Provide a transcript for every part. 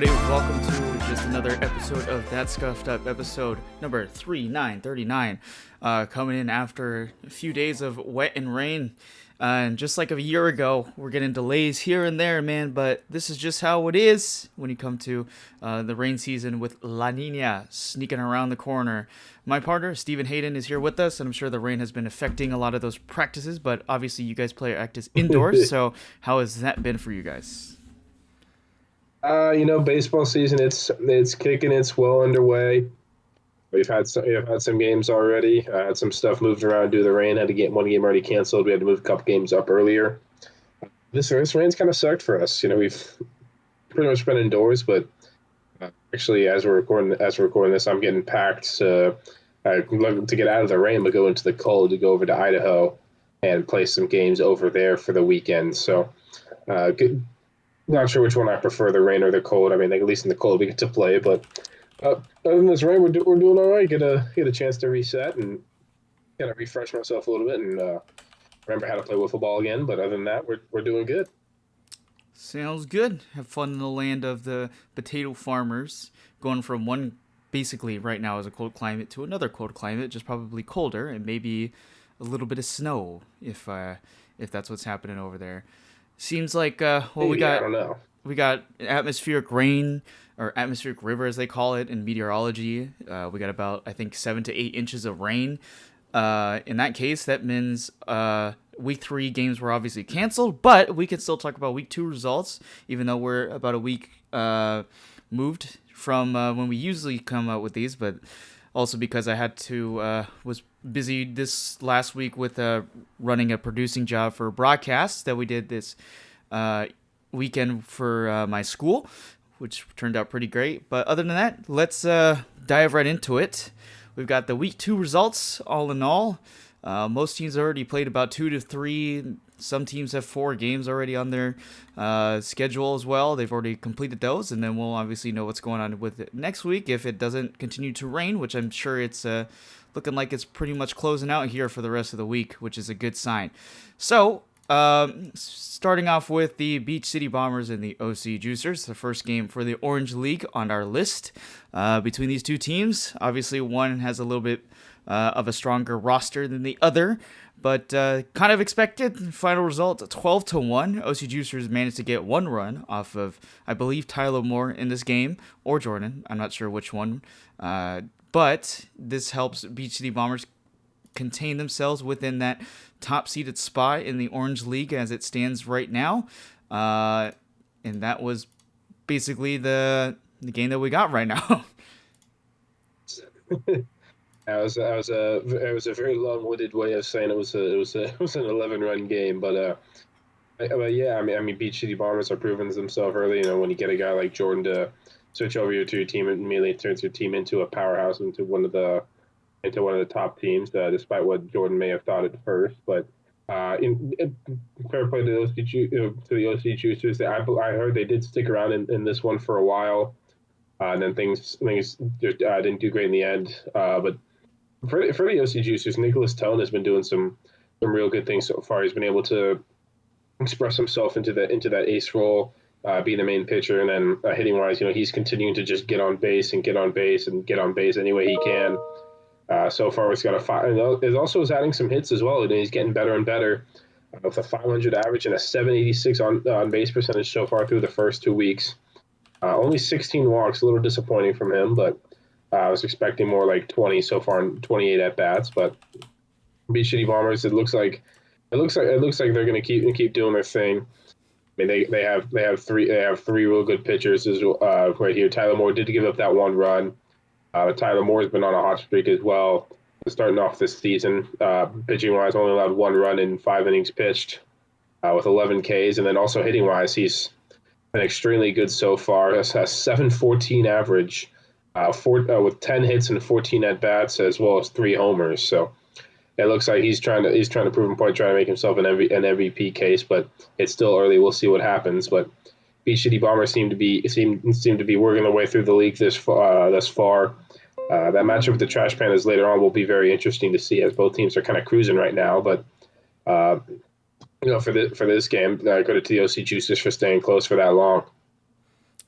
everybody. Welcome to just another episode of That Scuffed Up, episode number 3939. Coming in after a few days of wet and rain. And just like a year ago, we're getting delays here and there, man. But this is just how it is when you come to the rain season with La Nina sneaking around the corner. My partner, Stephen Hayden, is here with us, and I'm sure the rain has been affecting a lot of those practices. But obviously, you guys play practice indoors, so how has that been for you guys? Baseball season it's kicking. It's well underway. We've had some games already. Had some stuff moved around due to the rain. Had to get one game already canceled. We had to move a couple games up earlier. This rain's kind of sucked for us. We've pretty much been indoors, but actually, as we're recording this, I'm getting packed to get out of the rain, but go into the cold to go over to Idaho and play some games over there for the weekend. So, good. Not sure which one I prefer, the rain or the cold. I mean, like, at least in the cold we get to play, but other than this rain, we're doing all right. Get a chance to reset and kind of refresh myself a little bit and remember how to play wiffle ball again. But other than that, we're doing good. Sounds good. Have fun in the land of the potato farmers, going from one basically right now is a cold climate to another cold climate, just probably colder and maybe a little bit of snow if that's what's happening over there. Seems like Maybe, we I got don't know. we got atmospheric rain or atmospheric river as they call it in meteorology. We got about I think 7 to 8 inches of rain. In that case, that means week three games were obviously canceled, but we can still talk about week two results, even though we're about a week moved from when we usually come out with these. But also because I had to was busy this last week with running a producing job for broadcasts that we did this weekend for my school, which turned out pretty great. But other than that, let's dive right into it. We've got the week two results all in all. Most teams already played about 2 to 3. Some teams have 4 games already on their schedule as well. They've already completed those, and then we'll obviously know what's going on with it next week if it doesn't continue to rain, which I'm sure it's looking like it's pretty much closing out here for the rest of the week, which is a good sign. So, starting off with the Beach City Bombers and the OC Juicers, the first game for the Orange League on our list. Between these two teams, obviously one has a little bit of a stronger roster than the other, but kind of expected. Final result 12-1. OC Juicers managed to get 1 run off of, I believe, Tyler Moore in this game, or Jordan. I'm not sure which one. But this helps Beach City Bombers contain themselves within that top-seeded spot in the Orange League as it stands right now. And that was basically the game that we got right now. That was a very long-winded way of saying it was an 11-run game, but yeah, I mean, Beach City Bombers are proving themselves early. When you get a guy like Jordan to switch over to your team, it immediately turns your team into a powerhouse, into one of the top teams, despite what Jordan may have thought at first. But in fair play to the OC Juicers, I heard they did stick around in this one for a while, and then things just didn't do great in the end. But for the OC Juicers, Nicholas Tone has been doing some real good things so far. He's been able to express himself into that ace role, be the main pitcher, and then hitting wise, he's continuing to just get on base and get on base and get on base any way he can. So far, he's got a five. It also is adding some hits as well, and he's getting better and better with a 500 average and a 786 on base percentage so far through the first 2 weeks. Only 16 walks, a little disappointing from him, but I was expecting more like 20 so far and 28 at bats. But Beach City Bombers, it looks like they're going to keep doing their thing. I mean, they have three real good pitchers right here. Tyler Moore did give up that 1 run. Tyler Moore's been on a hot streak as well. Starting off this season, pitching wise, only allowed 1 run in 5 innings pitched, with 11 Ks, and then also hitting wise, he's been extremely good so far. Has a 714 average, with 10 hits and 14 at bats, as well as 3 homers. So it looks like he's trying to prove a point, trying to make himself an MVP case, but it's still early. We'll see what happens. But Beach City Bombers seem to be working their way through the league this far. That matchup with the Trash Pandas later on will be very interesting to see, as both teams are kind of cruising right now. But for this game, credit to the OC Juicers for staying close for that long.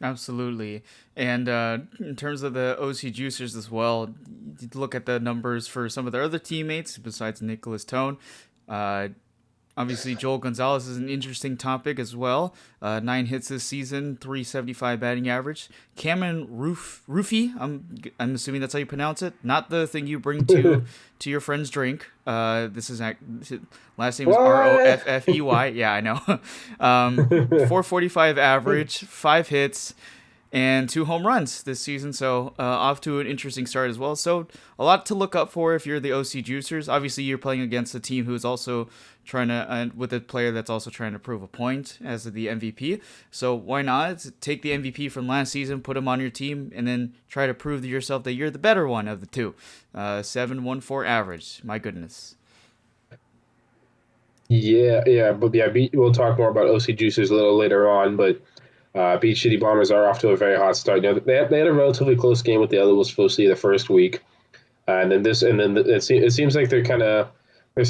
Absolutely. And in terms of the OC Juicers as well, you look at the numbers for some of their other teammates besides Nicholas Tone. Uh, Obviously, Joel Gonzalez is an interesting topic as well. 9 hits this season, 375 batting average. Cameron Roofy, I'm assuming that's how you pronounce it. Not the thing you bring to your friend's drink. This is last name is What? Roffey. Yeah, I know. 445 average, 5 hits and 2 home runs this season. So off to an interesting start as well. So a lot to look up for if you're the OC Juicers. Obviously, you're playing against a team who is also trying to, with a player that's also trying to prove a point as the MVP. So why not take the MVP from last season, put him on your team, and then try to prove to yourself that you're the better one of the two. 7.14 average. My goodness. Yeah, but yeah, we'll talk more about OC Juicers a little later on, but Beach City Bombers are off to a very hot start. You know, they had a relatively close game with the other supposed to be the first week, and then it seems like they're kind of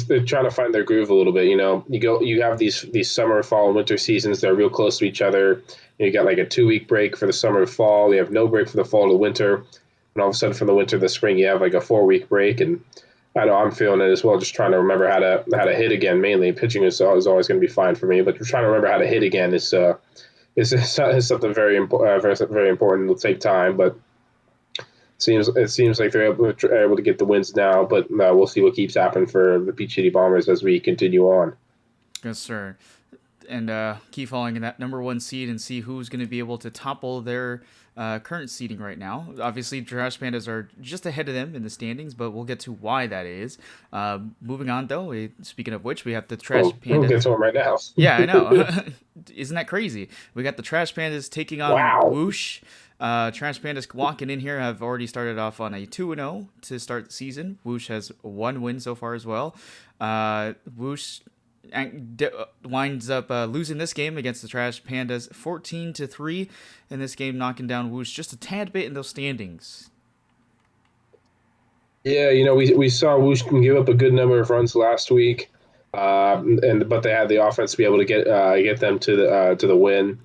they're trying to find their groove a little bit. You know, you have these summer, fall, and winter seasons. They're real close to each other. You got like a 2 week break for the summer, fall. You have no break for the fall to winter, and all of a sudden from the winter to the spring, you have like a 4 week break. And I know I'm feeling it as well. Just trying to remember how to hit again. Mainly pitching is always going to be fine for me, but trying to remember how to hit again is something very important. Very important. It'll take time, but it seems like they're able to get the wins now. But we'll see what keeps happening for the Peach City Bombers as we continue on. Yes, sir. And keep following in that number one seed and see who's going to be able to topple their current seeding right now. Obviously, Trash Pandas are just ahead of them in the standings, but we'll get to why that is. Moving on, though, speaking of which, we have the Trash We'll get Pandas. to them right now. Yeah, I know. Isn't that crazy? We got the Trash Pandas taking on Wow. Whoosh. Trash Pandas walking in here have already started off on a 2-0 to start the season. Whoosh has 1 win so far as well. Whoosh winds up losing this game against the Trash Pandas 14-3 in this game, knocking down Whoosh just a tad bit in those standings. Yeah, you know, we saw Woosh can give up a good number of runs last week, but they had the offense to be able to get them to the win.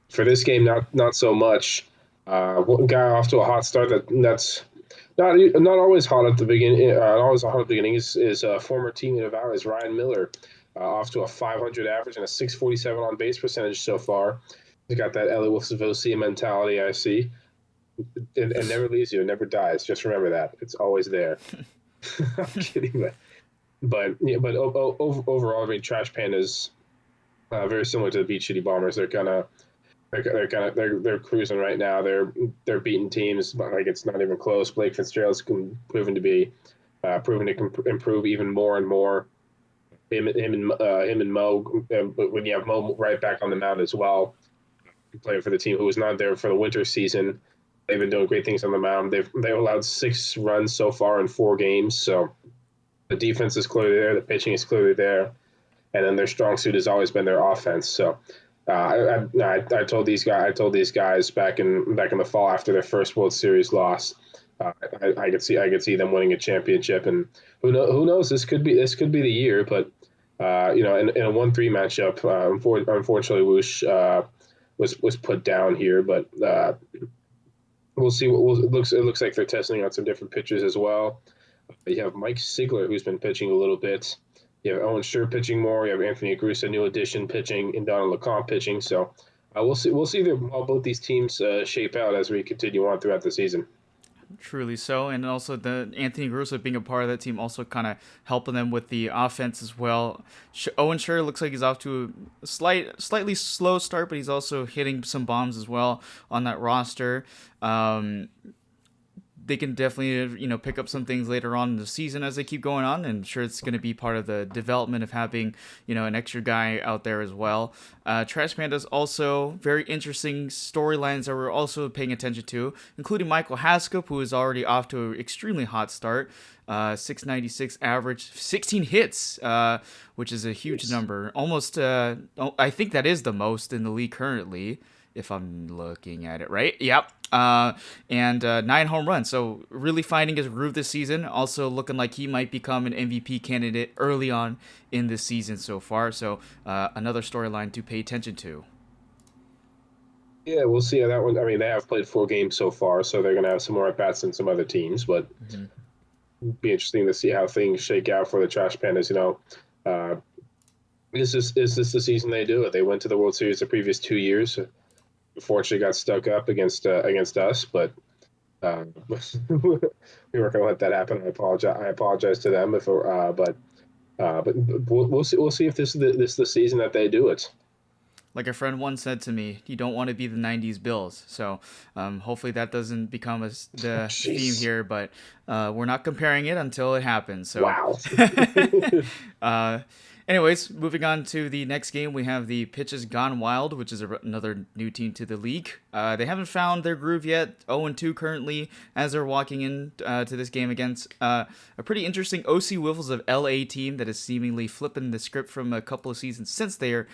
For this game, not so much. Got off to a hot start. That's not always hot at the beginning. Not always hot at the beginning is former teammate of ours, Ryan Miller, off to a 500 average and a 647 on base percentage so far. He's got that Ellie Wolfsvosia mentality, I see. It never leaves you. It never dies. Just remember that. It's always there. I'm kidding, but overall, I mean, Trash Pandas very similar to the Beach City Bombers. They're cruising right now. They're beating teams, but like it's not even close. Blake Fitzgerald's proven to improve even more and more. Him and Mo, but when you have Mo right back on the mound as well, playing for the team who was not there for the winter season. They've been doing great things on the mound. They've allowed 6 runs so far in 4 games. So the defense is clearly there. The pitching is clearly there. And then their strong suit has always been their offense. So I told these guys back in the fall after their first World Series loss, I could see them winning a championship. And who knows? This could be the year. But you know, in a 1-3 matchup, unfortunately, Whoosh was put down here. But we'll see. It looks like they're testing out some different pitchers as well. You have Mike Sigler, who's been pitching a little bit. You have Owen Schur pitching more. You have Anthony Agrusa, new addition, pitching, and Donald Lecomte pitching. So we'll see. We'll see how both these teams shape out as we continue on throughout the season. Truly so, and also the Anthony Russo being a part of that team also kind of helping them with the offense as well. Owen Schur looks like he's off to a slightly slow start, but he's also hitting some bombs as well on that roster. They can definitely pick up some things later on in the season as they keep going on, and I'm sure it's going to be part of the development of having an extra guy out there as well. Trash Pandas also very interesting storylines that we're also paying attention to, including Michael Haskell, who is already off to an extremely hot start. 696 average, 16 hits, which is a huge number. Almost, I think that is the most in the league currently, if I'm looking at it right. Yep. And 9 home runs. So really finding his groove this season. Also looking like he might become an MVP candidate early on in this season so far. So another storyline to pay attention to. Yeah, we'll see how that one. I mean, they have played 4 games so far, so they're going to have some more at bats than some other teams. But Mhm. it'll be interesting to see how things shake out for the Trash Pandas. Uh, is this the season they do it? They went to the World Series the previous 2 years. Unfortunately, got stuck up against us, but we weren't going to let that happen. I apologize to them if, but we'll see. We'll see if this is the season that they do it. Like a friend once said to me, you don't want to be the '90s Bills. So hopefully that doesn't become the theme Jeez. here. But we're not comparing it until it happens. So, Wow. uh, anyways, moving on to the next game, we have the Pitches Gone Wild, which is another new team to the league. They haven't found their groove yet. 0-2 currently as they're walking in to this game against a pretty interesting OC Wiffles of LA team that is seemingly flipping the script from a couple of seasons since their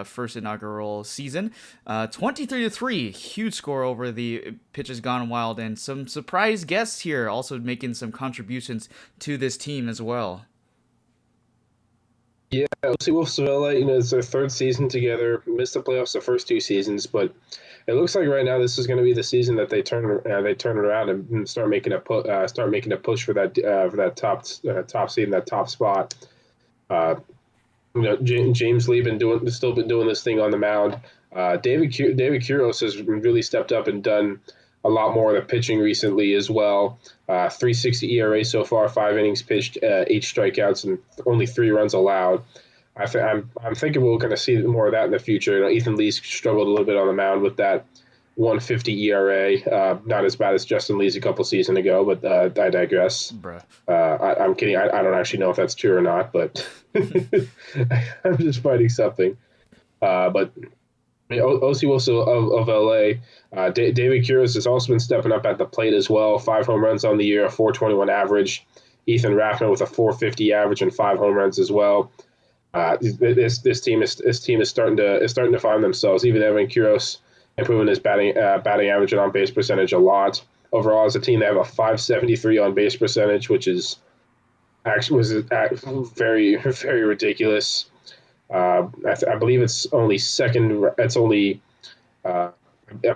first inaugural season. 23-3, huge score over the Pitches Gone Wild, and some surprise guests here also making some contributions to this team as well. Yeah, OC Wolves of LA, it's their third season together. Missed the playoffs the first 2 seasons, but it looks like right now this is going to be the season that they turn around and start making a push for that top seed and that top spot. Uh, James Lee still been doing this thing on the mound. David Quiros has really stepped up and done a lot more of the pitching recently as well. 3.60 ERA so far, 5 innings pitched, 8 strikeouts, and only 3 runs allowed. I'm thinking we're going to see more of that in the future. Ethan Lee struggled a little bit on the mound with that 150 ERA. Not as bad as Justin Lee's a couple seasons ago, but I digress. Bruh. I'm kidding. I don't actually know if that's true or not, but I'm just fighting something. But OC Wilson of LA, David Quiros has also been stepping up at the plate as well. 5 home runs on the year, a 4.21 average. Ethan Raffman with a 4.50 average and 5 home runs as well. This team is starting to find themselves. Even Evan Quiros improving his batting average and on base percentage a lot. Overall, as a team, they have a 573 on base percentage, which is actually was very very ridiculous. I believe it's only second. It's only I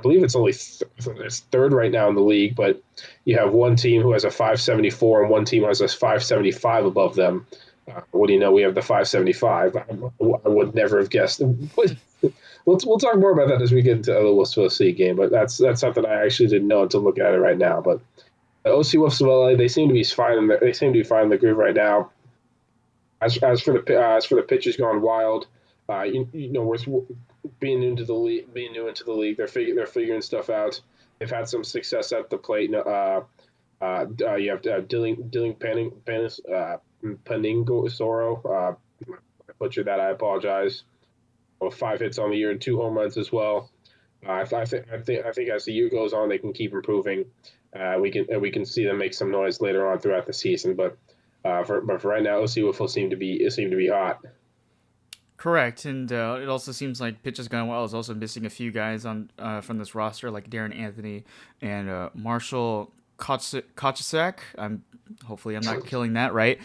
believe it's third right now in the league, but you have one team who has a 574 and one team has a 575 above them. What do you know? We have the 575. I would never have guessed. We'll talk more about that as we get into the Wolfsville C game, but that's something I actually didn't know until looking at it right now. But the OC Wolfsville, they seem to be fine. They seem to be finding the groove right now. As for the pitches gone wild, we're being new into the league, they're figuring stuff out. They've had some success at the plate. You have Dilling Paningo Soro. I butchered that. I apologize. Well, 5 hits on the year and 2 home runs as well. I think as the year goes on, they can keep improving. We can see them make some noise later on throughout the season, but for right now, OC Wiffle seem to be hot. Correct, and it also seems like Pitches Gone Wild is also missing a few guys on from this roster, like Darren Anthony and Marshall Kochasak. Hopefully I'm not killing that right.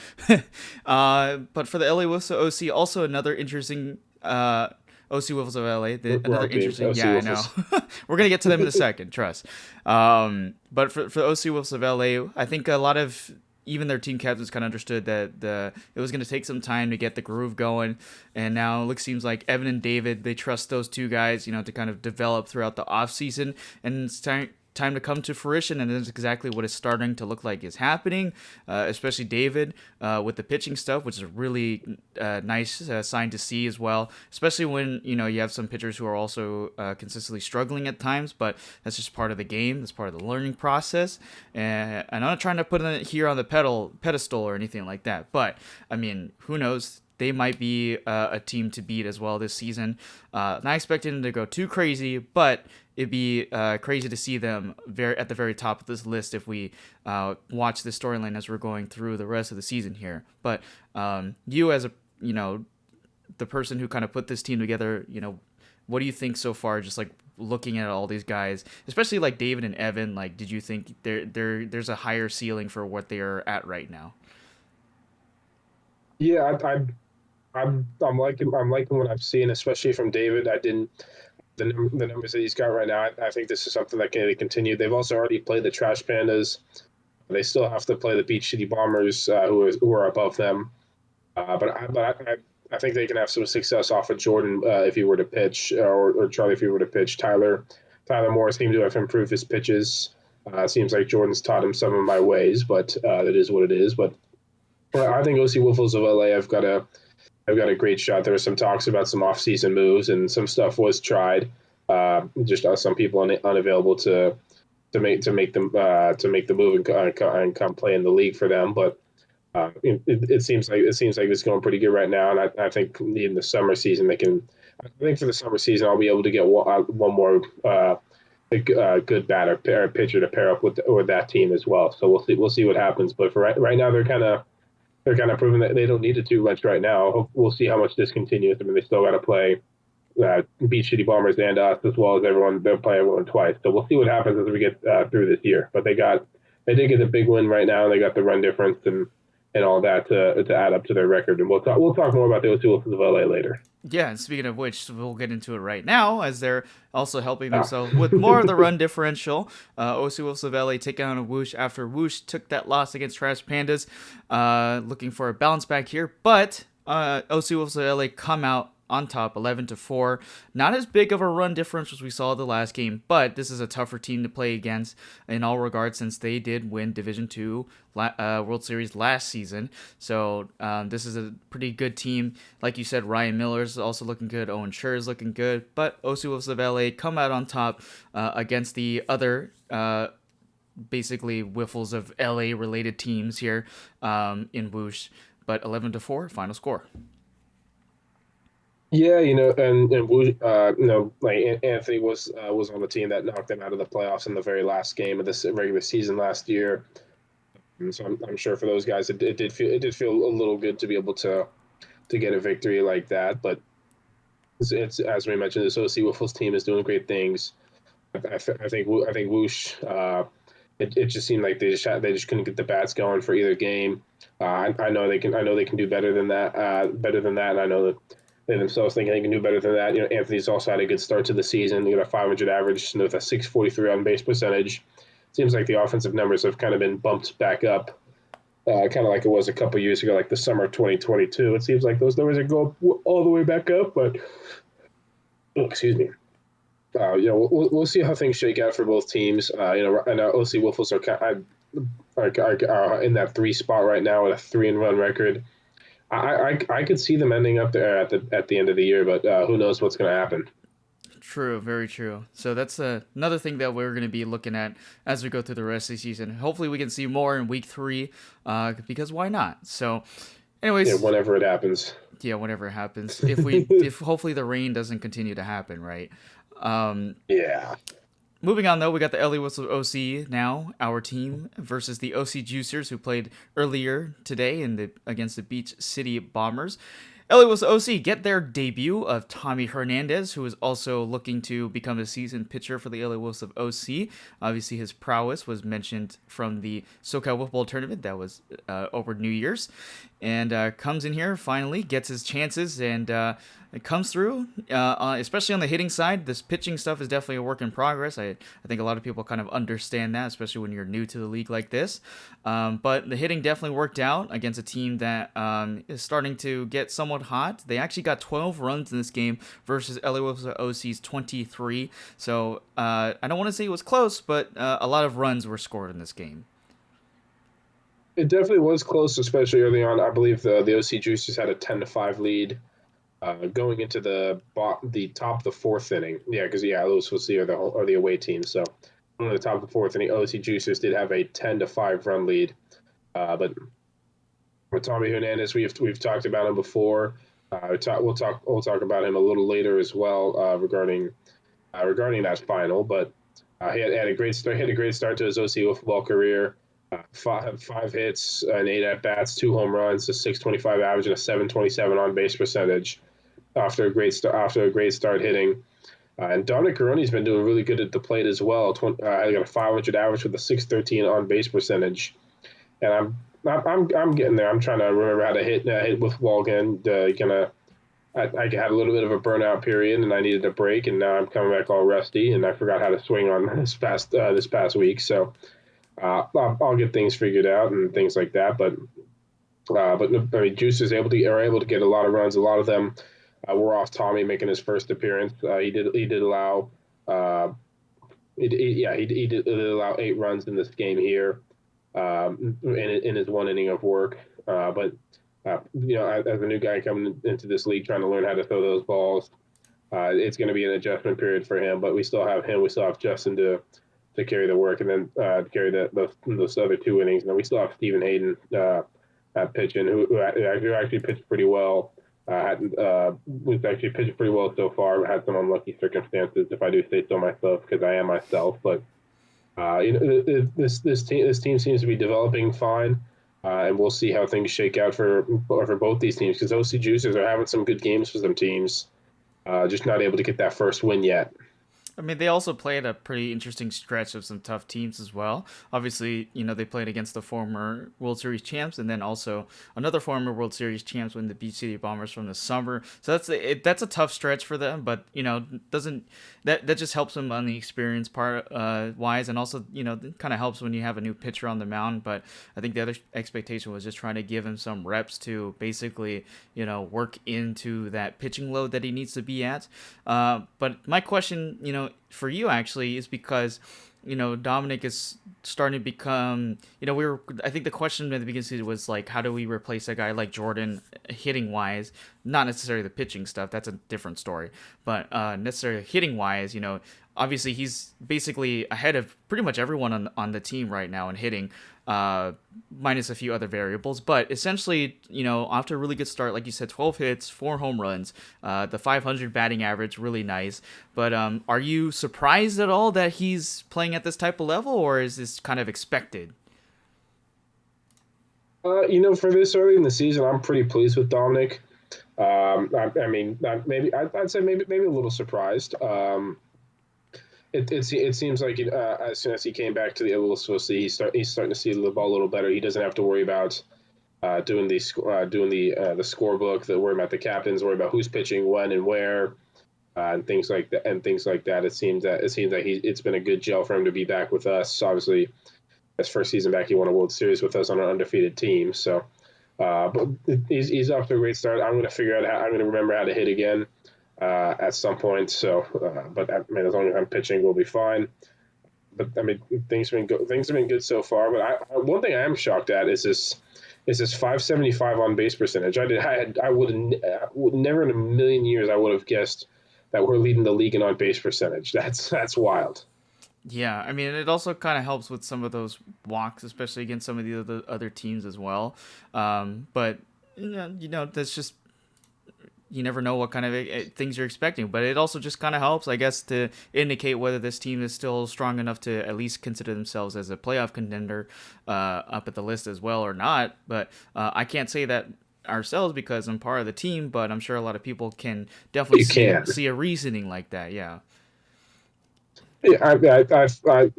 But for the LA Wolves of OC, also another interesting OC Wolves of LA. Another Wrong team, interesting, OC yeah, I know. Wiffles. We're gonna get to them in a second, trust. But for the OC Wolves of LA, I think a lot of even their team captains kind of understood that it was going to take some time to get the groove going, and now it seems like Evan and David, they trust those two guys, to kind of develop throughout the off season, and it's time to come to fruition, and that's exactly what is starting to look like is happening, especially David with the pitching stuff, which is a really nice sign to see as well, especially when you have some pitchers who are also consistently struggling at times, but that's just part of the game, that's part of the learning process, and I'm not trying to put it here on the pedestal or anything like that, but I mean, who knows, they might be a team to beat as well this season. Not expecting them to go too crazy, but it'd be crazy to see them at the very top of this list if we watch the storyline as we're going through the rest of the season here. But you, as the person who kind of put this team together, what do you think so far? Just like looking at all these guys, especially like David and Evan, like did you think there's a higher ceiling for what they are at right now? Yeah, I'm liking what I've seen, especially from David. the numbers that he's got right now, I think this is something that can continue. They've also already played the Trash Pandas. They still have to play the Beach City Bombers, who are above them. But I think they can have some success off of Jordan if he were to pitch, or Charlie if he were to pitch. Tyler Moore seemed to have improved his pitches. Seems like Jordan's taught him some of my ways, but that is what it is. But I think OC Wiffles of LA have got a great shot. There were some talks about some off-season moves, and some stuff was tried. Just some people unavailable to make the move and come play in the league for them. But it seems like it's going pretty good right now, and I think in the summer season they can. I think for the summer season I'll be able to get one more good batter or pitcher to pair up with that team as well. So we'll see what happens. But for right now they're kind of proving that they don't need to too much right now. We'll see how much this continues. I mean, they still got to play Beach City Bombers and us, as well as everyone. They'll play everyone twice. So we'll see what happens as we get through this year. But they did get the big win right now. They got the run difference and all that to add up to their record. And we'll talk more about the O2 of LA later. Yeah, and speaking of which, we'll get into it right now as they're also helping themselves with more of the run differential. OC Wolves of LA take on Whoosh after Whoosh took that loss against Trash Pandas, looking for a bounce back here. But OC Wolves of LA come out on top 11-4. Not as big of a run differential as we saw the last game, but this is a tougher team to play against in all regards since they did win Division 2 World Series last season. So this is a pretty good team. Like you said, Ryan Miller's also looking good. Owen Schur is looking good. But OC Wolves of LA come out on top against the other basically Wiffles of LA related teams here in Whoosh. But 11-4 final score. Yeah, like Anthony was on the team that knocked them out of the playoffs in the very last game of this regular season last year. And so I'm sure for those guys, it did feel a little good to be able to get a victory like that. But it's as we mentioned, this OC Wiffles team is doing great things. I think Whoosh. It just seemed like they just couldn't get the bats going for either game. I know they can do better than that. And I know that they themselves think they can do better than that. Anthony's also had a good start to the season. He got a 500 average with a 643 on base percentage. Seems like the offensive numbers have kind of been bumped back up, kind of like it was a couple years ago, like the summer of 2022. It seems like those numbers are going all the way back up, but excuse me. We'll see how things shake out for both teams. And OC Wiffles are in that 3 spot right now with a 3-run record. I could see them ending up there at the end of the year, but who knows what's going to happen. True, very true. So that's another thing that we're going to be looking at as we go through the rest of the season. Hopefully we can see more in week 3, because why not? So anyways. Yeah, whenever it happens. Yeah, whenever it happens. If hopefully the rain doesn't continue to happen, right? Yeah. Moving on, though, we got the LA Whistles OC now, our team, versus the OC Juicers, who played earlier today against the Beach City Bombers. LA Whistles OC get their debut of Tommy Hernandez, who is also looking to become a seasoned pitcher for the LA Whistles OC. Obviously, his prowess was mentioned from the SoCal Wiffle Ball tournament that was over New Year's. And comes in here, finally, gets his chances, and it comes through, especially on the hitting side. This pitching stuff is definitely a work in progress. I think a lot of people kind of understand that, especially when you're new to the league like this. But the hitting definitely worked out against a team that is starting to get somewhat hot. They actually got 12 runs in this game versus LA Whistles OC's 23. So I don't want to say it was close, but a lot of runs were scored in this game. It definitely was close, especially early on. I believe the OC Juicers had a 10-5 lead going into the top of the 4th inning. Yeah, because those was the away team. So on the top of the 4th inning, OC Juicers did have a 10-5 run lead. But with Tommy Hernandez, we've talked about him before. We'll talk about him a little later as well regarding that final. But he had a great start. He had a great start to his OC football career. Five hits and 8 at bats, 2 home runs, a 625 average, and a 727 on base percentage. After a great start hitting, and Dominic Caroni's been doing really good at the plate as well. I got a 500 average with a 613 on base percentage, and I'm getting there. I'm trying to remember how to hit with ball again. I had a little bit of a burnout period, and I needed a break, and now I'm coming back all rusty, and I forgot how to swing on this past week. So I'll get things figured out and things like that. But I mean, Juice is able to get a lot of runs. A lot of them were off Tommy making his first appearance. He did allow he did allow 8 runs in this game here in his one inning of work. But as a new guy coming into this league trying to learn how to throw those balls, it's going to be an adjustment period for him. But we still have him. We still have Justin to carry the work and then carry those other 2 innings. And then we still have Stephen Hayden pitching, who actually pitched pretty well. Was actually pitched pretty well so far. Had some unlucky circumstances, if I do say so myself, because I am myself. But this team seems to be developing fine, and we'll see how things shake out for both these teams. Because OC Juicers are having some good games for some teams, just not able to get that first win yet. I mean, they also played a pretty interesting stretch of some tough teams as well. Obviously, they played against the former World Series champs, and then also another former World Series champs when the Beach City Bombers from the summer. So that's a tough stretch for them, but doesn't that just helps them on the experience part wise, and also kind of helps when you have a new pitcher on the mound. But I think the other expectation was just trying to give him some reps to basically work into that pitching load that he needs to be at. But my question, for you actually is because Dominic is starting to become I think the question at the beginning of the season was like, how do we replace a guy like Jordan hitting wise, not necessarily the pitching stuff, that's a different story, but necessarily hitting wise. Obviously he's basically ahead of pretty much everyone on the team right now in hitting, minus a few other variables. But essentially, after a really good start, like you said, 12 hits, 4 home runs, the 500 batting average, really nice. But are you surprised at all that he's playing at this type of level, or is this kind of expected? For this early in the season, I'm pretty pleased with Dominic. I mean, maybe I'd say maybe a little surprised. It seems like as soon as he came back to the Louisville, he's starting to see the ball a little better. He doesn't have to worry about doing the scorebook, worry about the captains, worry about who's pitching when and where, and things like that. It seems that it's been a good gel for him to be back with us. Obviously, his first season back, he won a World Series with us on an undefeated team. So, but he's off to a great start. I'm going to remember how to hit again at some point. So, but I mean, as long as I'm pitching, we'll be fine. But I mean, things have been good so far. But one thing I am shocked at is this 575 on base percentage. I would never in a million years I would have guessed that we're leading the league in on base percentage. That's wild. Yeah, I mean, it also kind of helps with some of those walks, especially against some of the other teams as well. But that's just, you never know what kind of things you're expecting. But it also just kind of helps, I guess, to indicate whether this team is still strong enough to at least consider themselves as a playoff contender up at the list as well or not. But I can't say that ourselves because I'm part of the team, but I'm sure a lot of people can definitely You can. see a reasoning like that. Yeah. Yeah,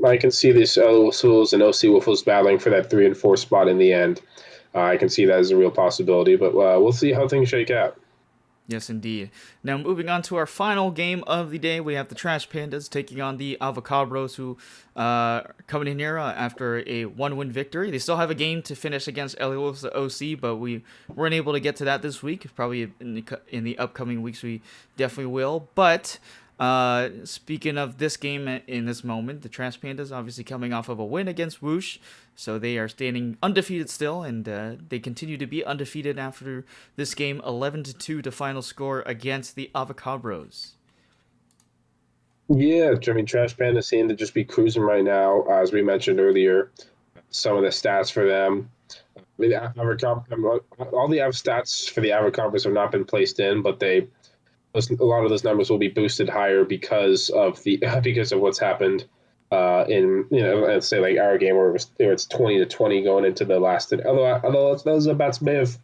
I can see these Wolves and OC Wolves battling for that 3 and 4 spot in the end. I can see that as a real possibility, but we'll see how things shake out. Yes, indeed. Now, moving on to our final game of the day, we have the Trash Pandas taking on the Avocabros, who coming in here after a 1-win victory. They still have a game to finish against Elios OC, but we weren't able to get to that this week. Probably in the upcoming weeks, we definitely will. But speaking of this game in this moment, the Trash Pandas obviously coming off of a win against Whoosh, so they are standing undefeated still, and they continue to be undefeated after this game, 11-2 to final score against the Avocabros. Yeah, I mean, Trash Panda seem to just be cruising right now, as we mentioned earlier. Some of the stats for them. I mean, all the stats for the Avocabros have not been placed in, but a lot of those numbers will be boosted higher because of because of what's happened in let's say like our game where it's 20-20 going into the last. Although those bats may have,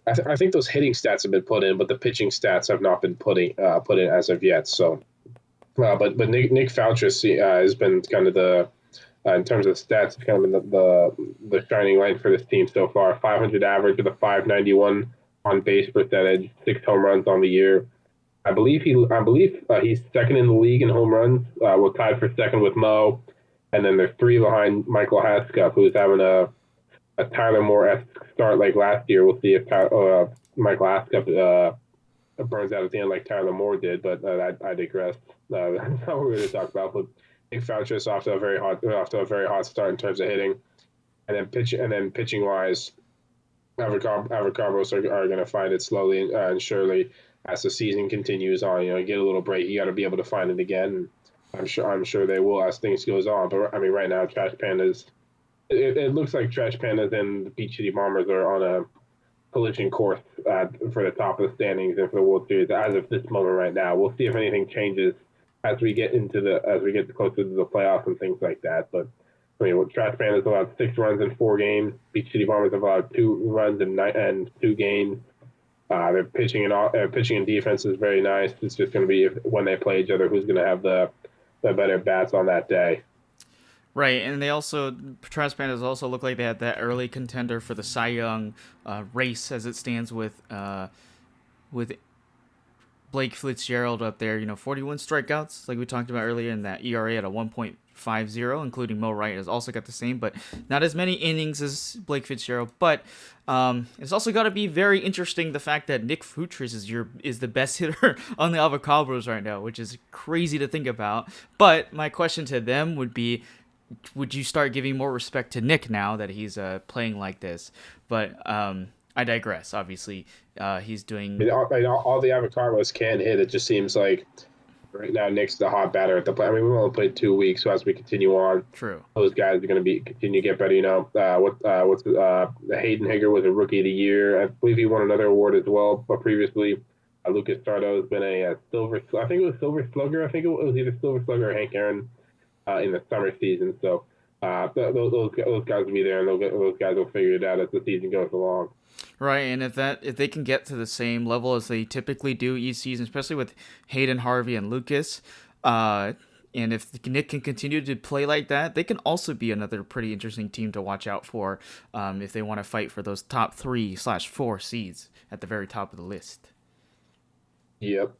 I think those hitting stats have been put in, but the pitching stats have not been put in as of yet. So, but Nick Fouchis has been kind of the in terms of stats, kind of been the shining light for this team so far. 500 average with a 591 on base percentage, 6 home runs on the year. I believe he's second in the league in home runs. We're tied for second with Mo, and then there's three behind Michael Haskup, who's having a Tyler Moore start like last year. We'll see if Michael Haskup burns out at the end like Tyler Moore did, but I digress. That's not what we're going to talk about. But Nick Faucher's off to a very hot start in terms of hitting, and then pitching wise, Avocados are going to find it slowly and surely as the season continues on. You know, you get a little break, you got to be able to find it again. I'm sure they will as things goes on. But I mean, right now, Trash Pandas. It looks like Trash Pandas and the Beach City Bombers are on a collision course for the top of the standings and for the World Series as of this moment right now. We'll see if anything changes as we get closer to the playoffs and things like that. But I mean, Trash Pandas allowed 6 runs in 4 games. Beach City Bombers have allowed 2 runs in 2 games. Their pitching and defense is very nice. It's just going to be when they play each other who's going to have the better bats on that day. Right, and they also Trash Pandas also look like they had that early contender for the Cy Young race as it stands with Blake Fitzgerald up there. 41 strikeouts like we talked about earlier, and that ERA at a 1.50, including Mo Wright has also got the same, but not as many innings as Blake Fitzgerald. But it's also got to be very interesting the fact that Nick Futris is the best hitter on the Avocados right now, which is crazy to think about. But my question to them would be, would you start giving more respect to Nick now that he's playing like this? But I digress. Obviously, he's doing. All the Avocados can hit. It just seems like right now Nick's the hot batter at the play. I mean, we've only played 2 weeks, so as we continue on, True. those guys are going to continue to get better. Hayden Hager was a Rookie of the Year. I believe he won another award as well. But previously, Lucas Sardo has been a silver. I think it was Silver Slugger. I think it was either Silver Slugger or Hank Aaron in the summer season. So those guys will be there, and those guys will figure it out as the season goes along. Right, and if they can get to the same level as they typically do each season, especially with Hayden, Harvey, and Lucas, and if Nick can continue to play like that, they can also be another pretty interesting team to watch out for if they want to fight for those top 3/4 seeds at the very top of the list. Yep.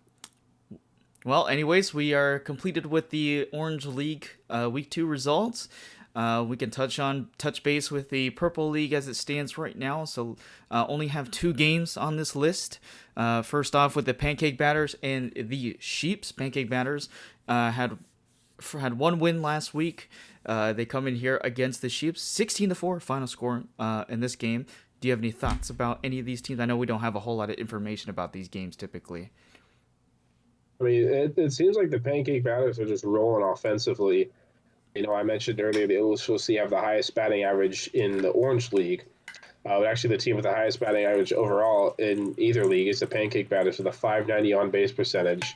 Well, anyways, we are completed with the Orange League Week 2 results. We can touch base with the Purple League as it stands right now. So only have 2 games on this list. First off, with the Pancake Batters and the Sheeps. Pancake Batters had 1 win last week. They come in here against the Sheeps, 16-4 final score in this game. Do you have any thoughts about any of these teams? I know we don't have a whole lot of information about these games typically. I mean, it seems like the Pancake Batters are just rolling offensively. I mentioned earlier that we'll see have the highest batting average in the Orange League. But actually, the team with the highest batting average overall in either league is the Pancake Batters with a 590 on base percentage.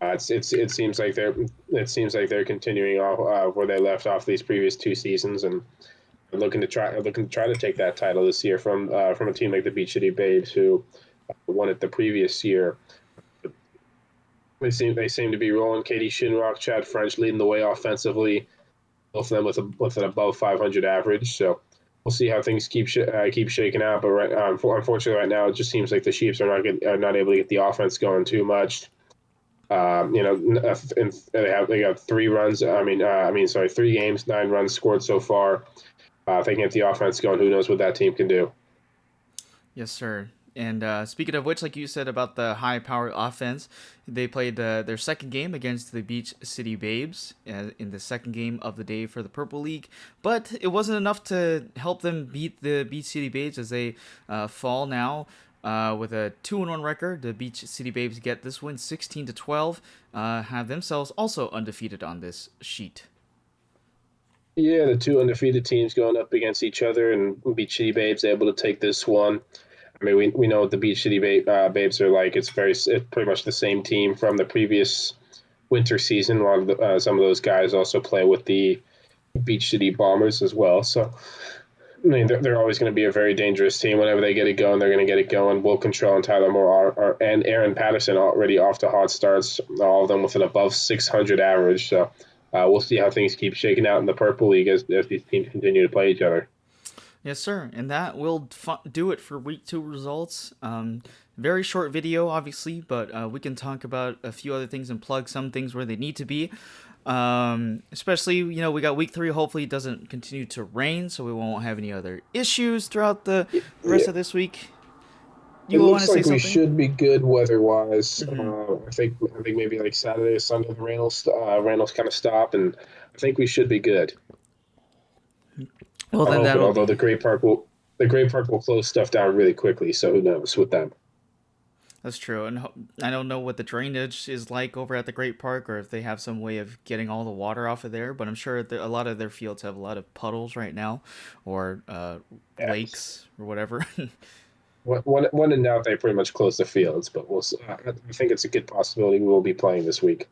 It seems like they're continuing off where they left off these previous 2 seasons and looking to try to take that title this year from a team like the Beach City Babes who won it the previous year. They seem to be rolling. Katie Shinrock, Chad French leading the way offensively. Both of them with an above 500 average. So we'll see how things keep shaking out. But unfortunately, right now it just seems like the Chiefs are not able to get the offense going too much. They got 3 runs. 3 games, 9 runs scored so far. If they can get the offense going, who knows what that team can do? Yes, sir. And speaking of which, like you said about the high-powered offense, they played their second game against the Beach City Babes in the second game of the day for the Purple League. But it wasn't enough to help them beat the Beach City Babes as they fall now with a 2-1 record. The Beach City Babes get this win 16-12, have themselves also undefeated on this sheet. Yeah, the 2 undefeated teams going up against each other, and Beach City Babes able to take this one. I mean, we know what the Beach City Babes are like. It's pretty much the same team from the previous winter season. A lot of some of those guys also play with the Beach City Bombers as well. So, I mean, they're always going to be a very dangerous team. Whenever they get it going, they're going to get it going. Will Control and Tyler Moore and Aaron Patterson already off to hot starts, all of them with an above 600 average. So we'll see how things keep shaking out in the Purple League as these teams continue to play each other. Yes, sir. And that will do it for week 2 results. Very short video, obviously, but we can talk about a few other things and plug some things where they need to be. Especially, we got week 3. Hopefully, it doesn't continue to rain, so we won't have any other issues throughout the Yeah, rest of this week. it You will want looks to say like we something? should be good weather-wise. Mm-hmm. I think maybe like Saturday or Sunday the rain will kind of stop, and I think we should be good. Well, I'm then hoping. that'll Although be. the great park will close stuff down really quickly, so who knows with them. That's true, and I don't know what the drainage is like over at the Great Park, or if they have some way of getting all the water off of there. But I'm sure a lot of their fields have a lot of puddles right now, or Yeah. lakes or whatever. When in doubt, they pretty much close the fields, but we'll. I think it's a good possibility we will be playing this week.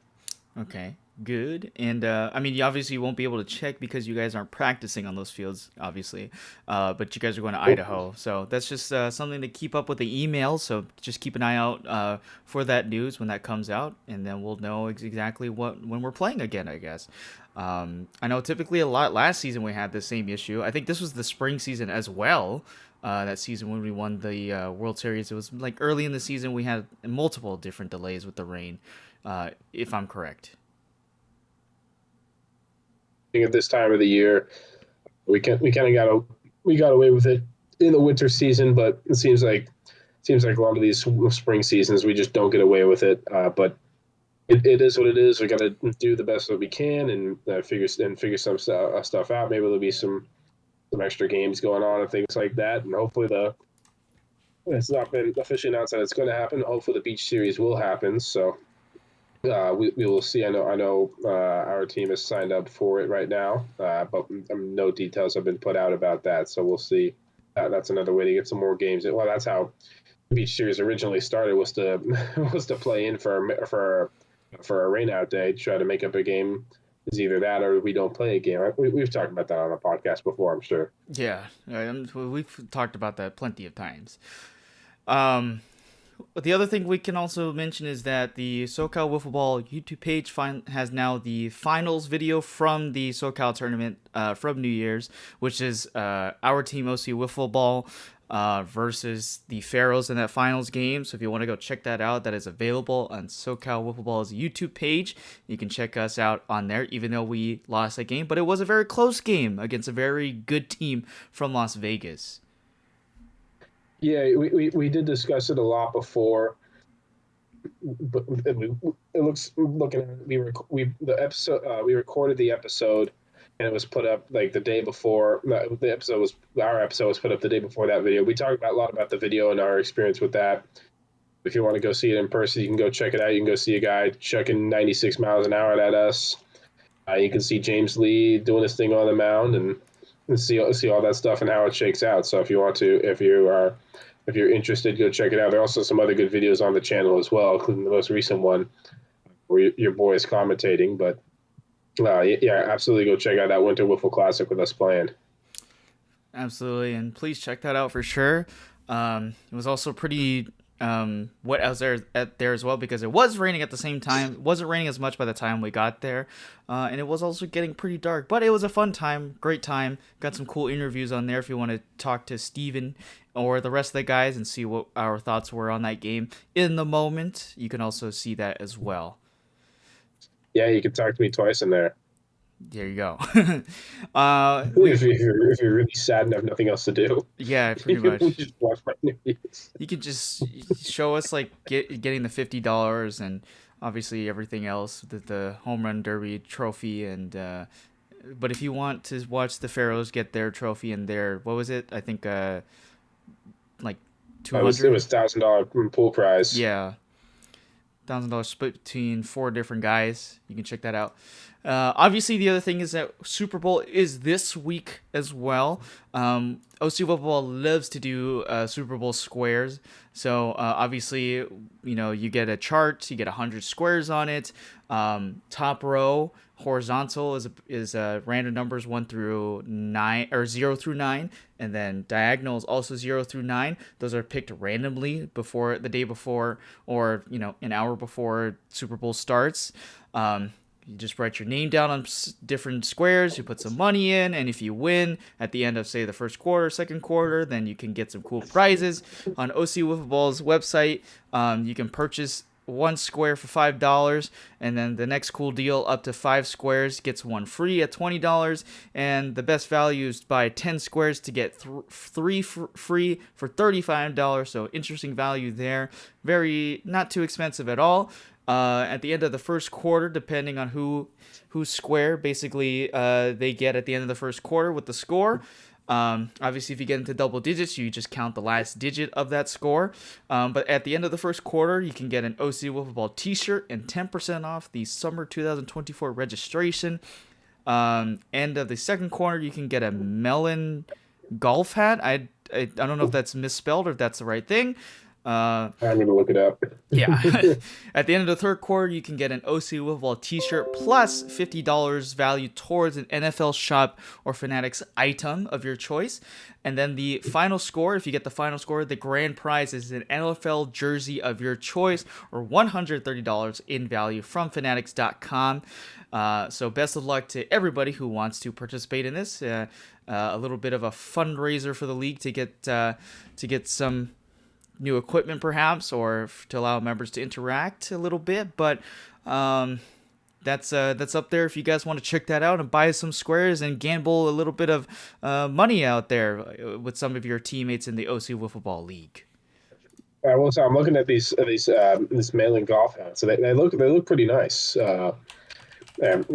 Okay, good. And I mean, you obviously won't be able to check because you guys aren't practicing on those fields, obviously. But you guys are going to Nope. Idaho, so that's just something to keep up with the email. So just keep an eye out for that news when that comes out, and then we'll know exactly when we're playing again, I guess. I know typically a lot last season we had the same issue. I think this was the spring season as well. That season when we won the World Series, it was like early in the season we had multiple different delays with the rain, if I'm correct. I think at this time of the year, we kind of got away with it in the winter season, but it seems like a lot of these spring seasons we just don't get away with it. But it is what it is. We got to do the best that we can and figure some stuff out. Maybe there'll be some extra games going on and things like that. And hopefully it's not been officially announced that it's going to happen. Hopefully the beach series will happen. So we will see. I know our team has signed up for it right now, but no details have been put out about that. So we'll see. That's another way to get some more games. Well, that's how the beach series originally started, was to was to play in for a rainout day to try to make up a game. Is either that or we don't play a game. We've talked about that on the podcast before, I'm sure. Yeah, we've talked about that plenty of times. Um, but the other thing we can also mention is that the SoCal Wiffle Ball YouTube page has now the finals video from the SoCal tournament from New Year's, which is our team OC Wiffle Ball versus the Pharaohs in that finals game. So if you want to go check that out, that is available on SoCal Wiffle Ball's YouTube page. You can check us out on there, even though we lost that game. But it was a very close game against a very good team from Las Vegas. Yeah, we did discuss it a lot before, but it looks looking at it, we recorded the episode and it was put up like the day before. The episode was our episode was put up the day before that video. We talked about a lot about the video and our experience with that. If you want to go see it in person, you can go check it out. You can go see a guy chucking 96 miles an hour at us. You can see James Lee doing his thing on the mound and see all that stuff and how it shakes out. So if you're interested, go check it out. There are also some other good videos on the channel as well, including the most recent one where your boy is commentating. But yeah, absolutely go check out that Winter Wiffle Classic with us playing. Absolutely, and please check that out for sure. It was also pretty wet out there as well because it was raining at the same time. It wasn't raining as much by the time we got there, and it was also getting pretty dark. But it was a fun time, great time. Got some cool interviews on there if you want to talk to Steven or the rest of the guys and see what our thoughts were on that game in the moment. You can also see that as well. Yeah, you can talk to me twice in there. There you go. If you're really sad and have nothing else to do, Yeah, pretty you can much. just watch my interviews. You could just show us like getting the $50 and obviously everything else, the home run derby trophy, and but if you want to watch the Pharaohs get their trophy and their, what was it? I think like It was it 200. was $1,000 pool prize. Yeah, $1,000 split between 4 different guys. You can check that out. Obviously, the other thing is that Super Bowl is this week as well. OC Football loves to do Super Bowl squares. So obviously, you get a chart. You get 100 squares on it. Top row horizontal is random numbers 1 through 9 or 0 through 9, and then diagonal is also 0 through 9. Those are picked randomly before the day before, or an hour before Super Bowl starts. You just write your name down on different squares. You put some money in, and if you win at the end of, say, the first quarter, second quarter, then you can get some cool prizes. On OC Wiffle Ball's website, you can purchase one square for $5, and then the next cool deal up to 5 squares gets one free at $20, and the best value is buy 10 squares to get three free for $35. So interesting value there. Very not too expensive at all. At the end of the first quarter, depending on whose square basically they get at the end of the first quarter with the score. Obviously, if you get into double digits, you just count the last digit of that score. But at the end of the first quarter, you can get an OC Wiffle Ball t-shirt and 10% off the summer 2024 registration. End of the second quarter, you can get a melon golf hat. I don't know if that's misspelled or if that's the right thing. I need to look it up. Yeah. At the end of the third quarter, you can get an OC Wiffle Ball t-shirt plus $50 value towards an NFL Shop or Fanatics item of your choice. And then the final score, if you get the final score, the grand prize is an NFL jersey of your choice or $130 in value from Fanatics.com. So best of luck to everybody who wants to participate in this. A little bit of a fundraiser for the league to get some new equipment perhaps, or to allow members to interact a little bit, but that's up there if you guys want to check that out and buy some squares and gamble a little bit of money out there with some of your teammates in the OC Wiffle Ball League. Well, so I'm looking at this mailing golf hat. So they look pretty nice. They're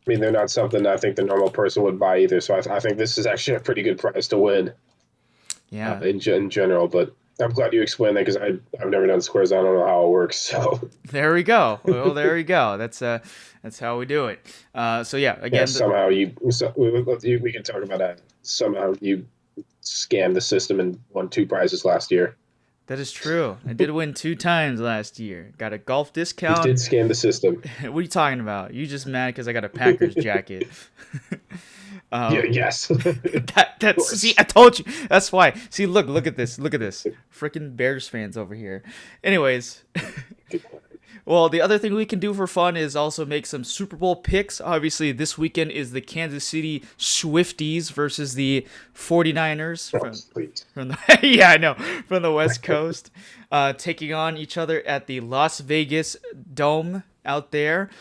not something I think the normal person would buy either. So I think this is actually a pretty good price to win. Yeah. In general, but I'm glad you explained that because I've never done squares. I don't know how it works. So there we go. Well, there we go. That's how we do it. So yeah, again, somehow we can talk about that. Somehow you scammed the system and won 2 prizes last year. That is true. I did win 2 times last year. Got a golf discount. You did scam the system. What are you talking about? You just mad because I got a Packers jacket. Yes. See, I told you. That's why. See, look at this. Look at this. Freaking Bears fans over here. Anyways. Well, the other thing we can do for fun is also make some Super Bowl picks. Obviously, this weekend is the Kansas City Swifties versus the 49ers from the yeah, I know, from the West Coast, taking on each other at the Las Vegas Dome out there.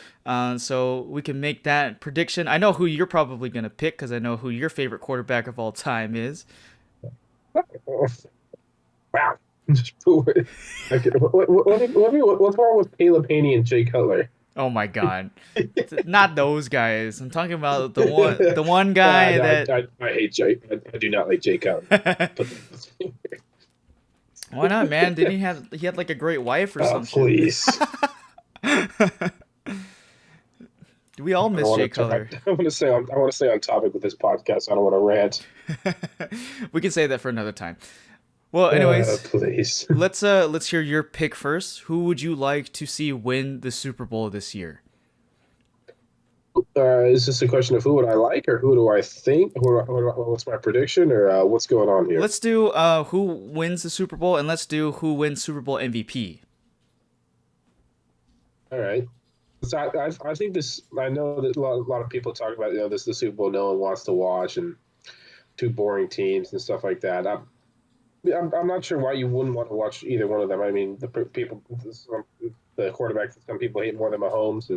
So we can make that prediction. I know who you're probably going to pick because I know who your favorite quarterback of all time is. Wow. What's wrong with Caleb Haney and Jay Cutler? Oh my God, not those guys. I'm talking about the one guy that I hate Jay. I do not like Jay Cutler. Why not, man? Didn't he had like a great wife or something? Please. We all miss Jay Cutler. I want to stay on topic with this podcast. I don't want to rant. We can say that for another time. Well, anyways, please. Let's hear your pick first. Who would you like to see win the Super Bowl this year? Is this a question of who would I like, or who do I think? What's my prediction, or what's going on here? Let's do who wins the Super Bowl, and let's do who wins Super Bowl MVP. All right. So I think this. I know that a lot of people talk about this the Super Bowl no one wants to watch and 2 boring teams and stuff like that. I'm not sure why you wouldn't want to watch either one of them. I mean, the quarterback that some people hate more than Mahomes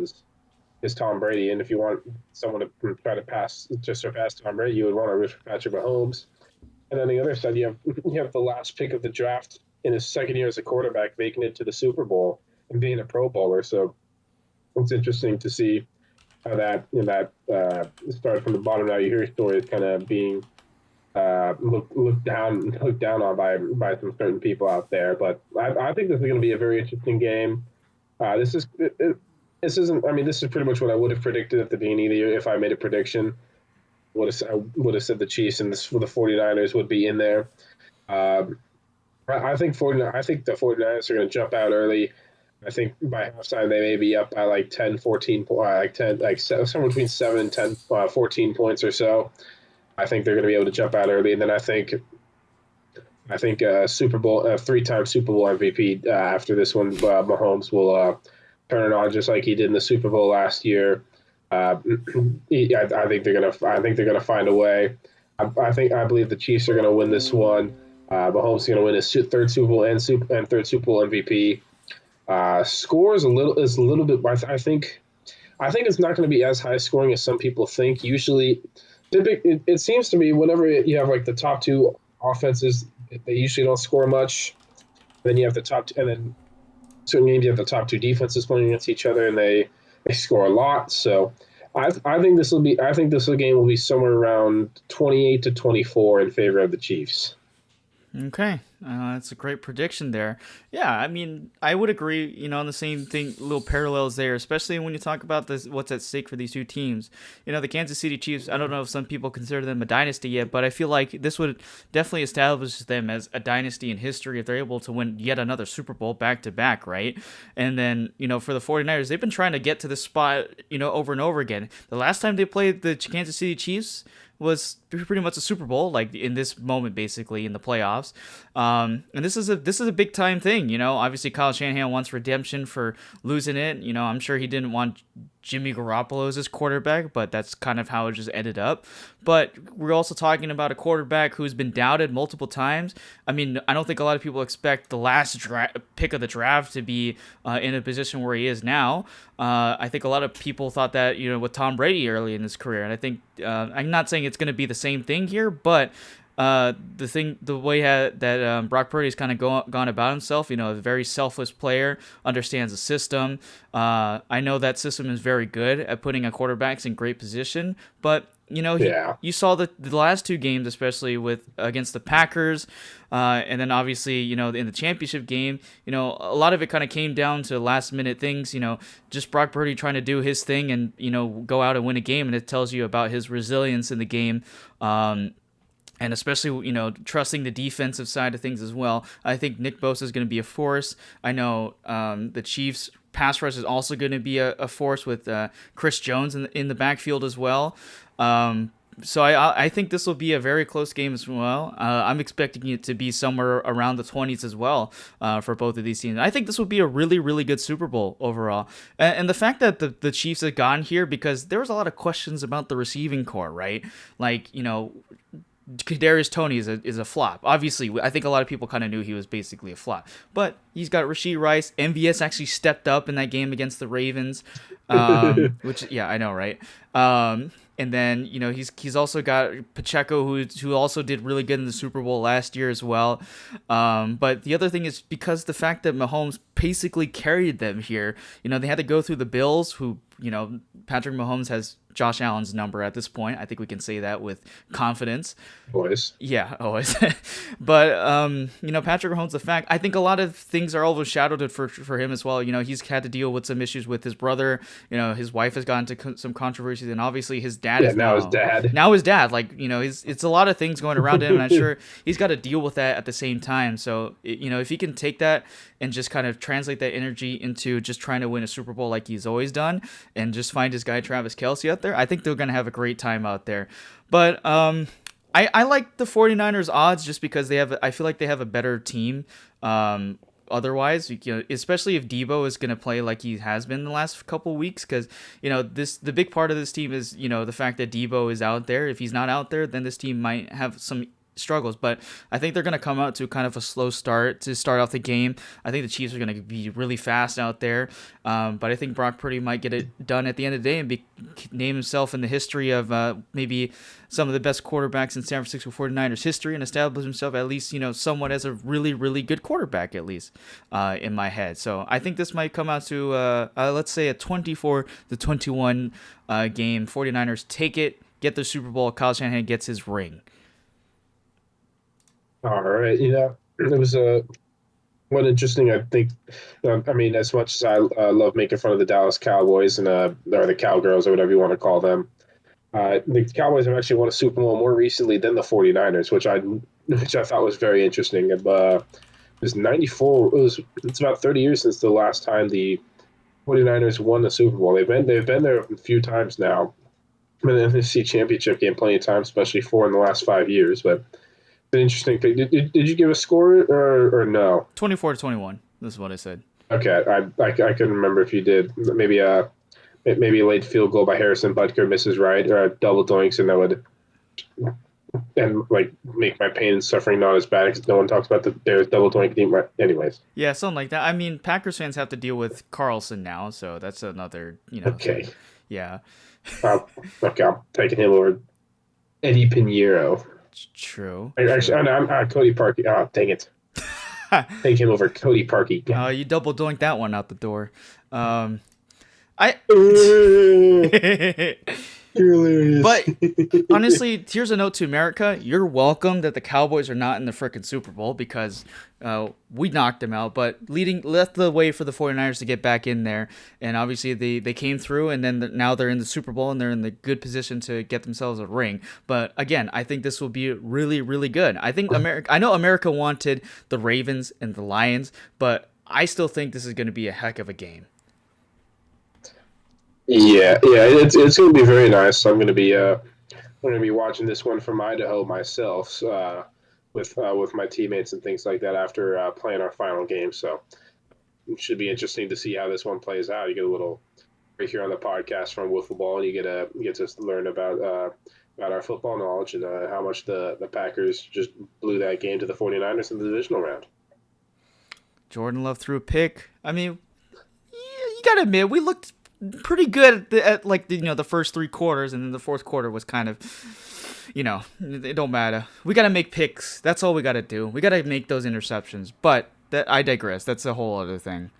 is Tom Brady, and if you want someone to try to surpass Tom Brady, you would want to root for Patrick Mahomes. And on the other side, you have the last pick of the draft in his second year as a quarterback, making it to the Super Bowl and being a Pro Bowler. So it's interesting to see how that started from the bottom. Now you hear stories kind of being looked down on by some certain people out there, but I think this is going to be a very interesting game. This isn't. I mean, this is pretty much what I would have predicted at the beginning of the year if I made a prediction. I would have said the Chiefs and the 49ers would be in there. I think the 49ers are going to jump out early. I think by halftime they may be up by like 10, 14, somewhere between 7 and 10, 14 points or so. I think they're going to be able to jump out early, and then I think Super Bowl 3-time Super Bowl MVP after this one, Mahomes will turn it on just like he did in the Super Bowl last year. Uh, I think they're gonna. I think they're gonna find a way. I believe the Chiefs are gonna win this one. Mahomes is gonna win his third Super Bowl and third Super Bowl MVP. Score is a little bit. I think it's not going to be as high scoring as some people think. Usually, it seems to me whenever you have like the top two offenses, they usually don't score much. Then you have the and then certain games you have the top two defenses playing against each other, and they score a lot. So I think this game will be somewhere around 28-24 in favor of the Chiefs. Okay, that's a great prediction there. Yeah, I mean, I would agree. On the same thing, little parallels there, especially when you talk about this, what's at stake for these two teams. The Kansas City Chiefs. I don't know if some people consider them a dynasty yet, but I feel like this would definitely establish them as a dynasty in history if they're able to win yet another Super Bowl back to back, right? And then for the 49ers, they've been trying to get to this spot, over and over again. The last time they played the Kansas City Chiefs was pretty much a Super Bowl, like in this moment, basically in the playoffs. And this is a big time thing. Obviously Kyle Shanahan wants redemption for losing it. I'm sure he didn't want Jimmy Garoppolo as his quarterback, but that's kind of how it just ended up. But we're also talking about a quarterback who's been doubted multiple times. I mean, I don't think a lot of people expect the last pick of the draft to be in a position where he is now. I think a lot of people thought that, with Tom Brady early in his career. And I think, I'm not saying it's going to be the same thing here, but the way that Brock Purdy's kind of gone about himself, a very selfless player, understands the system. I know that system is very good at putting a quarterbacks in great position, but Yeah, you saw the last two games, especially with against the Packers, and then obviously in the championship game, a lot of it kind of came down to last minute things. Just Brock Purdy trying to do his thing and go out and win a game, and it tells you about his resilience in the game. And especially, trusting the defensive side of things as well. I think Nick Bosa is going to be a force. I know the Chiefs' pass rush is also going to be a force with Chris Jones in the backfield as well. So I think this will be a very close game as well. I'm expecting it to be somewhere around the 20s as well for both of these teams. I think this will be a really, really good Super Bowl overall. And the fact that the Chiefs have gone here, because there was a lot of questions about the receiving core, right? Like, Kadarius Toney is a flop. Obviously, I think a lot of people kind of knew he was basically a flop. But he's got Rashee Rice. MVS actually stepped up in that game against the Ravens, which, yeah, I know, right? And then he's also got Pacheco, who also did really good in the Super Bowl last year as well. But the other thing is, because the fact that Mahomes basically carried them here, they had to go through the Bills, who Patrick Mahomes has Josh Allen's number at this point. I think we can say that with confidence. boys. Yeah, always. But Patrick Mahomes, the fact, I think a lot of things are overshadowed for him as well. He's had to deal with some issues with his brother. His wife has gotten into some controversies, and obviously his dad Yeah, is now his dad. now his dad. Like it's a lot of things going around him, and I'm sure he's got to deal with that at the same time. So if he can take that and just kind of translate that energy into just trying to win a Super Bowl like he's always done, and just find his guy Travis Kelce out there, I think they're gonna have a great time out there. But I like the 49ers odds just because I feel like they have a better team. Otherwise, especially if Debo is going to play like he has been the last couple weeks, because the big part of this team is the fact that Debo is out there. If he's not out there, then this team might have some struggles, but I think they're going to come out to kind of a slow start to start off the game. I think the Chiefs are going to be really fast out there, but I think Brock Purdy might get it done at the end of the day and name himself in the history of maybe some of the best quarterbacks in San Francisco 49ers history, and establish himself at least somewhat as a really, really good quarterback, at least in my head. So I think this might come out to let's say a 24-21 game. 49ers take it, get the Super Bowl. Kyle Shanahan gets his ring. All right, it was one interesting. I think, I mean, as much as I love making fun of the Dallas Cowboys and or the Cowgirls or whatever you want to call them, the Cowboys have actually won a Super Bowl more recently than the 49ers, which I thought was very interesting. It was 94. It's about 30 years since the last time the 49ers won the Super Bowl. They've been there a few times now. Been in the NFC Championship game plenty of times, especially 4 in the last 5 years, but. An interesting thing. Did you give a score or no? 24-21. This is what I said. Okay, I couldn't remember if you did. Maybe a late field goal by Harrison Butker misses right, or a double doinks, and that would and like make my pain and suffering not as bad because no one talks about the Bears double doink team. Anyways, Yeah, something like that. I mean, Packers fans have to deal with Carlson now, so that's another, okay, thing. Yeah, uh, okay, I'm taking him over Eddie Pinheiro. true, Actually, true. I'm Cody Parkey. Oh, dang it, take him over Cody Parkey. You double doinked that one out the door. I. You're hilarious. But honestly, here's a note to America. You're welcome that the Cowboys are not in the frickin' Super Bowl because we knocked them out, but left the way for the 49ers to get back in there. And obviously they came through, and then now they're in the Super Bowl, and they're in the good position to get themselves a ring. But again, I think this will be really, really good. I know America wanted the Ravens and the Lions, but I still think this is going to be a heck of a game. Yeah, it's going to be very nice. I'm going to be watching this one from Idaho myself, with my teammates and things like that after playing our final game. So it should be interesting to see how this one plays out. You get a little right here on the podcast from Wiffle Ball, and you get to learn about our football knowledge and how much the Packers just blew that game to the 49ers in the divisional round. Jordan Love threw a pick. I mean, you gotta admit, we looked pretty good at like the first 3 quarters, and then the fourth quarter was kind of, it don't matter. We gotta make picks. That's all we gotta do. We gotta make those interceptions. But I digress. That's a whole other thing.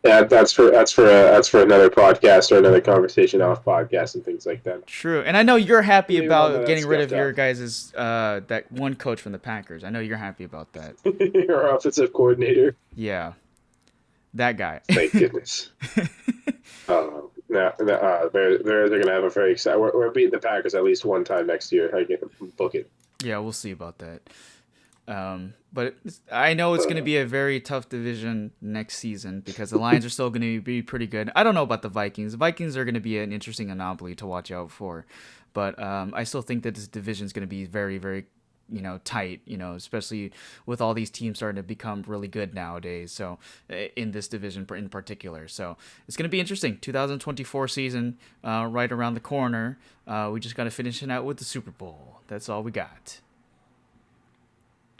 Yeah, that's for another podcast or another conversation off podcast and things like that. True, and I know you're happy Maybe one about that's getting rid of scuffed your up. guys' that one coach from the Packers. I know you're happy about that. Your offensive coordinator. Yeah, that guy. Thank goodness. They're going to have a very exciting. We're beating the Packers at least one time next year. I can book it. Yeah, we'll see about that. But I know it's going to be a very tough division next season because the Lions are still going to be pretty good. I don't know about the Vikings. The Vikings are going to be an interesting anomaly to watch out for. But I still think that this division is going to be very, very, tight, especially with all these teams starting to become really good nowadays. So in this division in particular. So it's going to be interesting. 2024 season right around the corner. We just got to finish it out with the Super Bowl. That's all we got.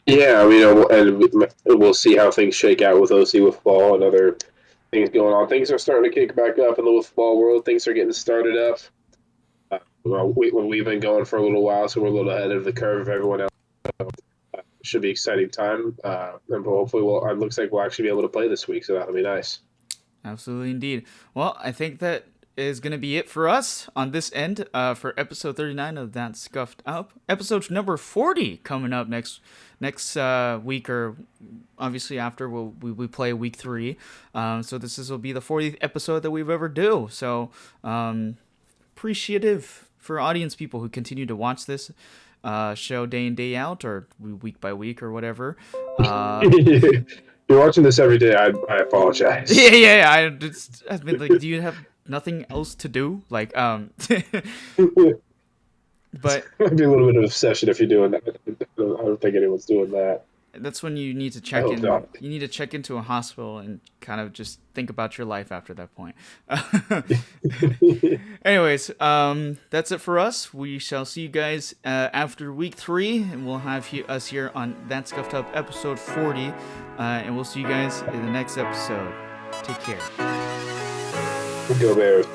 Yeah, and we'll see how things shake out with OC with ball and other things going on. Things are starting to kick back up in the football world. Things are getting started up. We've been going for a little while, so we're a little ahead of the curve of everyone else. Should be exciting time, and hopefully, it looks like we'll actually be able to play this week, so that'll be nice. Absolutely, indeed. Well, I think that is going to be it for us on this end for episode 39 of That Scuffed Up. Episode number 40 coming up next week, or obviously after we play week 3. So this will be the 40th episode that we've ever do. So appreciative for audience people who continue to watch this show day in, day out, or week by week, or whatever. If you're watching this every day, I apologize. Yeah. I've been like, do you have nothing else to do? Like, but Might be a little bit of obsession if you're doing that. I don't think anyone's doing that. that's when you need to I check hope in. not. You need to check into a hospital and kind of just think about your life after that point. Anyways, that's it for us. We shall see you guys after week 3, and we'll have us here on That Scuffed Up episode 40, and we'll see you guys in the next episode. Take care. Go Bears.